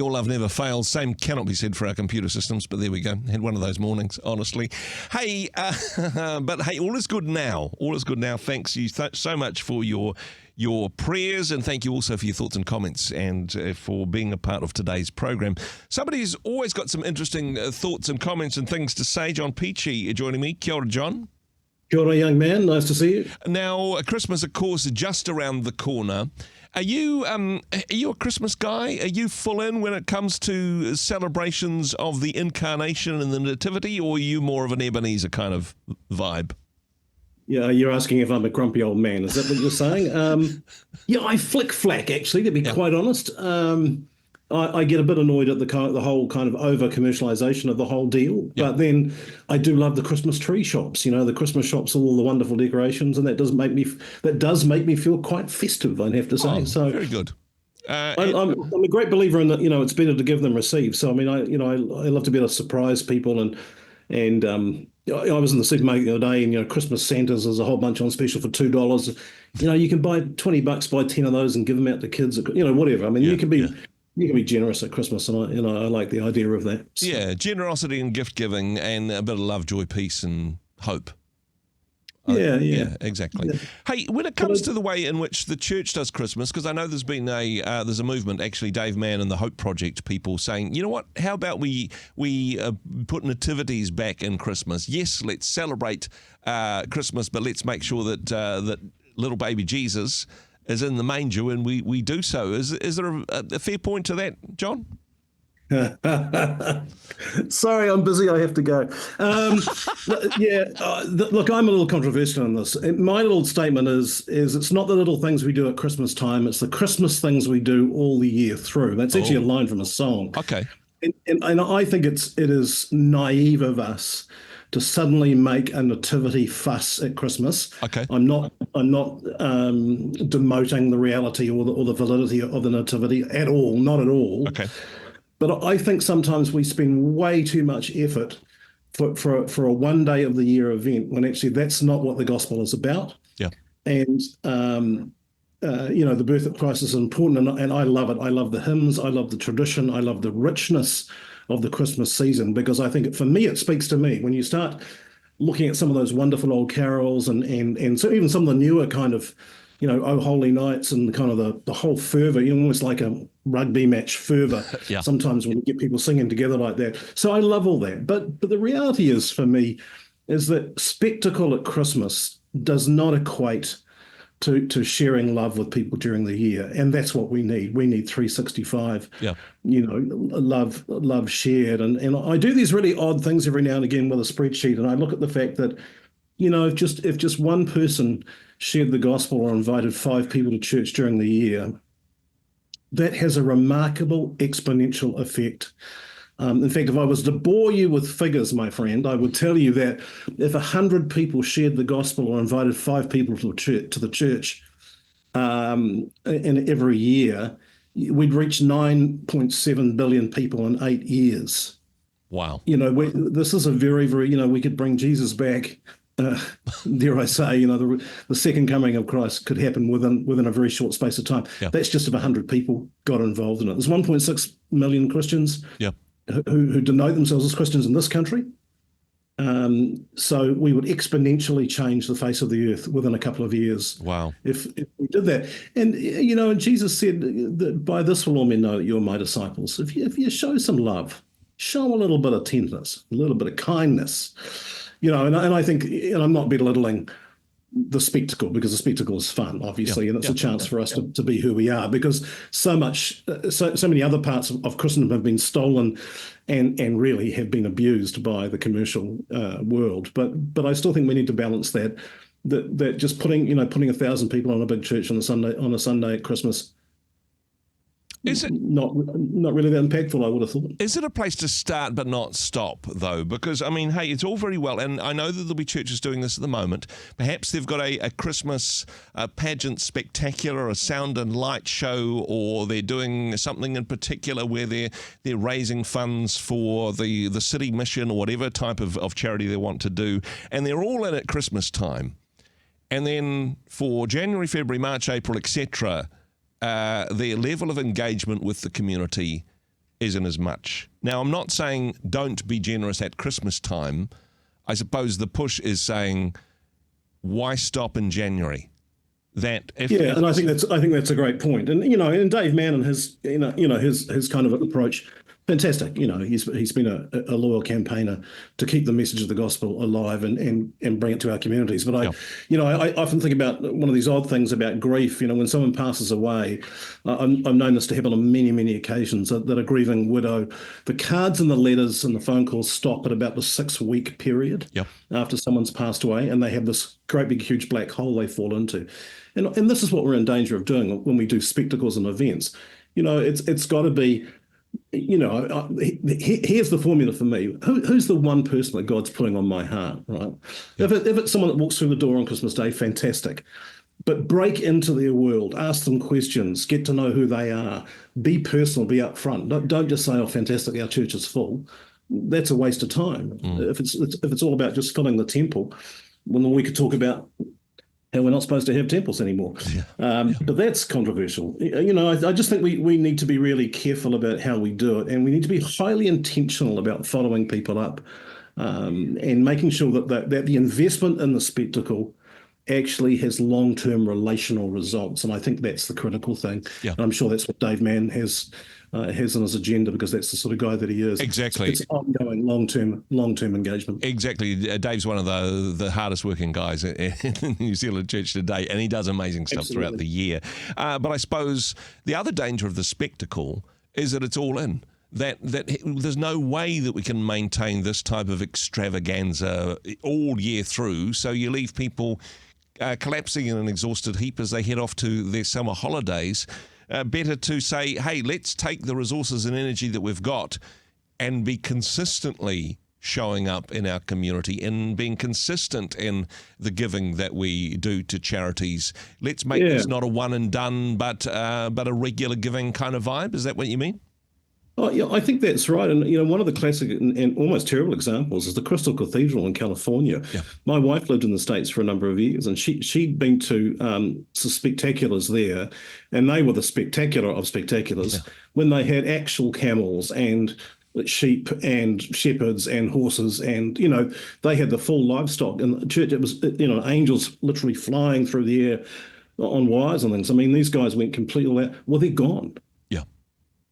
Your love never fails. Same cannot be said for our computer systems, but there we go. Had one of those mornings, honestly. Hey, but hey, all is good now. All is good now. Thanks you so much for your prayers, and thank you also for your thoughts and comments and for being a part of today's program. Somebody's always got some interesting thoughts and comments and things to say. John Peachey joining me. Kia ora, John. Kia ora, young man. Nice to see you. Now, Christmas, of course, is just around the corner. Are you a Christmas guy? Are you full in when it comes to celebrations of the incarnation and the nativity, or are you more of an Ebenezer kind of vibe? Yeah, you're asking if I'm a grumpy old man. Is that what you're saying? Yeah, I flick-flack, actually, to be quite honest. I get a bit annoyed at the whole kind of over-commercialisation of the whole deal. But then I do love the Christmas tree shops, the Christmas shops, all the wonderful decorations, and that does make me feel quite festive, I'd have to say. Oh, so very good. I'm a great believer in that, it's better to give than receive. So, I mean, I love to be able to surprise people and I was in the supermarket the other day, and Christmas Santas, there's a whole bunch on special for $2. You can buy $20, buy 10 of those, and give them out to kids. Whatever. I mean, you can be generous at Christmas, and I like the idea of that. So. Yeah, generosity and gift giving, and a bit of love, joy, peace, and hope. Yeah, exactly. Yeah. Hey, when it comes to the way in which the church does Christmas, because I know there's been there's a movement, actually, Dave Mann and the Hope Project people saying, you know what, how about we put nativities back in Christmas? Yes, let's celebrate Christmas, but let's make sure that that little baby Jesus is in the manger, and we do so. Is there a fair point to that, John? Sorry, I'm busy. I have to go. Look, I'm a little controversial on this. My little statement is it's not the little things we do at Christmas time. It's the Christmas things we do all the year through. That's actually a line from a song. Okay. And I think it is naive of us to suddenly make a nativity fuss at Christmas. Okay. I'm not demoting the reality or the validity of the nativity at all. Not at all. Okay. But I think sometimes we spend way too much effort for a one day of the year event when actually that's not what the gospel is about. Yeah. And the birth of Christ is important, and I love it. I love the hymns. I love the tradition. I love the richness of the Christmas season, because I think for me it speaks to me when you start looking at some of those wonderful old carols and so even some of the newer kind of Oh Holy Nights and kind of the whole fervour, almost like a rugby match fervour. Yeah. Sometimes when you get people singing together like that. So I love all that. But the reality is, for me, is that spectacle at Christmas does not equate to sharing love with people during the year. And that's what we need. We need 365, love shared. And I do these really odd things every now and again with a spreadsheet. And I look at the fact that, if just one person shared the gospel or invited 5 people to church during the year, that has a remarkable exponential effect. In fact, if I was to bore you with figures, my friend, I would tell you that if 100 people shared the gospel or invited 5 people to the church in every year, we'd reach 9.7 billion people in 8 years. Wow. This is a very, very, we could bring Jesus back. Dare I say, the second coming of Christ could happen within a very short space of time. Yeah. That's just if 100 people got involved in it. There's 1.6 million Christians who denote themselves as Christians in this country. So we would exponentially change the face of the earth within a couple of years. Wow. If we did that. And, and Jesus said that by this will all men know that you're my disciples. If you show some love, show a little bit of tenderness, a little bit of kindness, and I think, and I'm not belittling the spectacle, because the spectacle is fun, obviously, and it's a chance for us to be who we are, because so many other parts of Christendom have been stolen and really have been abused by the commercial world. But I still think we need to balance that just putting 1,000 people on a big church on a Sunday at Christmas. Is it not really that impactful, I would have thought. Is it a place to start but not stop, though? Because, I mean, hey, it's all very well, and I know that there'll be churches doing this at the moment. Perhaps they've got a Christmas pageant spectacular, a sound and light show, or they're doing something in particular where they're raising funds for the city mission or whatever type of charity they want to do, and they're all in at Christmas time. And then for January, February, March, April, etc., their level of engagement with the community isn't as much. Now, I'm not saying don't be generous at Christmas time. I suppose the push is saying, why stop in January? And I think that's a great point. And and Dave Mann and his his kind of approach, fantastic. He's been a loyal campaigner to keep the message of the gospel alive and bring it to our communities. But I often think about one of these odd things about grief. When someone passes away, I've known this to happen on many occasions. That a grieving widow, the cards and the letters and the phone calls stop at about the 6-week period after someone's passed away, and they have this great big huge black hole they fall into. And this is what we're in danger of doing when we do spectacles and events. It's got to be, here's the formula for me. Who's the one person that God's putting on my heart, right? If it's someone that walks through the door on Christmas Day, fantastic. But break into their world, ask them questions, get to know who they are, be personal, be upfront. Don't just say, "Oh, fantastic, our church is full." That's a waste of time. If it's all about just filling the temple, well, then we could talk about how we're not supposed to have temples anymore. But that's controversial. I just think we need to be really careful about how we do it, and we need to be highly intentional about following people up and making sure that the investment in the spectacle actually has long-term relational results. And I think that's the critical thing. And I'm sure that's what Dave Mann has on his agenda, because that's the sort of guy that he is. Exactly. It's ongoing, long-term engagement. Exactly. Dave's one of the hardest working guys in the New Zealand church today, and he does amazing stuff throughout the year. But I suppose the other danger of the spectacle is that it's all in. That there's no way that we can maintain this type of extravaganza all year through. So you leave people collapsing in an exhausted heap as they head off to their summer holidays. Better to say, hey, let's take the resources and energy that we've got and be consistently showing up in our community and being consistent in the giving that we do to charities. Let's make this not a one and done, but a regular giving kind of vibe. Is that what you mean? Oh, yeah, I think that's right. And, one of the classic and almost terrible examples is the Crystal Cathedral in California. My wife lived in the States for a number of years, and she'd been to some spectaculars there, and they were the spectacular of spectaculars when they had actual camels and sheep and shepherds and horses, and, they had the full livestock. In the church, it was, angels literally flying through the air on wires and things. I mean, these guys went completely out. Well, they're gone.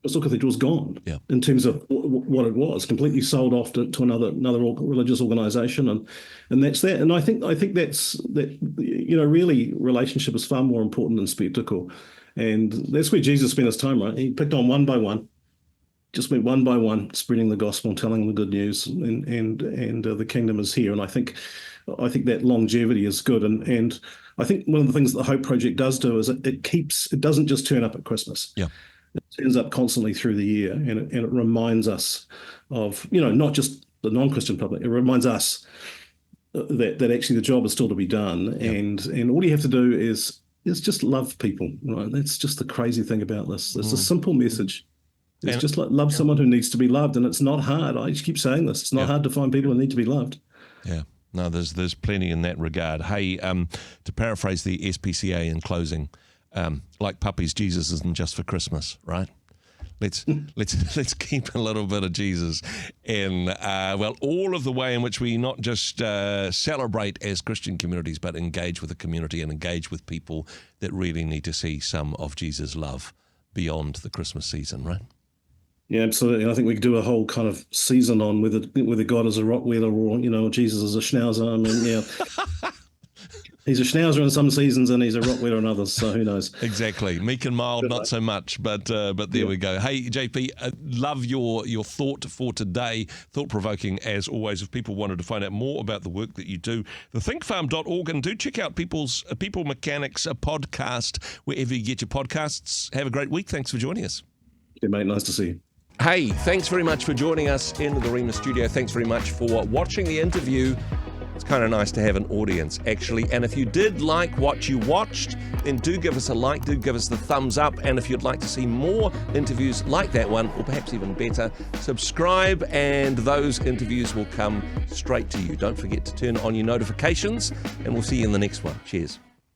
Crystal Cathedral's gone in terms of what it was, completely sold off to another religious organisation, and that's that. And I think that's that. Really, relationship is far more important than spectacle, and that's where Jesus spent his time. Right, he picked on one by one, just went one by one, spreading the gospel, telling them the good news, and the kingdom is here. And I think that longevity is good, and I think one of the things that the Hope Project does do is it doesn't just turn up at Christmas. It turns up constantly through the year, and it reminds us of, not just the non-Christian public. It reminds us that actually the job is still to be done, and all you have to do is just love people, right? That's just the crazy thing about this. It's a simple message. It's just like love someone who needs to be loved, and it's not hard. I just keep saying this. It's not hard to find people who need to be loved. Yeah. No, there's plenty in that regard. Hey, to paraphrase the SPCA in closing, like puppies, Jesus isn't just for Christmas, right? Let's keep a little bit of Jesus in all of the way in which we not just celebrate as Christian communities, but engage with the community and engage with people that really need to see some of Jesus' love beyond the Christmas season, right? Yeah, absolutely. I think we could do a whole kind of season on whether God is a Rottweiler or Jesus is a Schnauzer. I mean, he's a Schnauzer in some seasons and he's a Rottweiler in others, so who knows? Exactly. Meek and mild, not so much, but there we go. Hey, JP, love your thought for today. Thought-provoking, as always. If people wanted to find out more about the work that you do, thethinkfarm.org, and do check out People Mechanics podcast wherever you get your podcasts. Have a great week. Thanks for joining us. Yeah, mate. Nice to see you. Hey, thanks very much for joining us in the Rhema studio. Thanks very much for watching the interview. It's kind of nice to have an audience, actually. And if you did like what you watched, then do give us a like, do give us the thumbs up. And if you'd like to see more interviews like that one, or perhaps even better, subscribe and those interviews will come straight to you. Don't forget to turn on your notifications, and we'll see you in the next one. Cheers.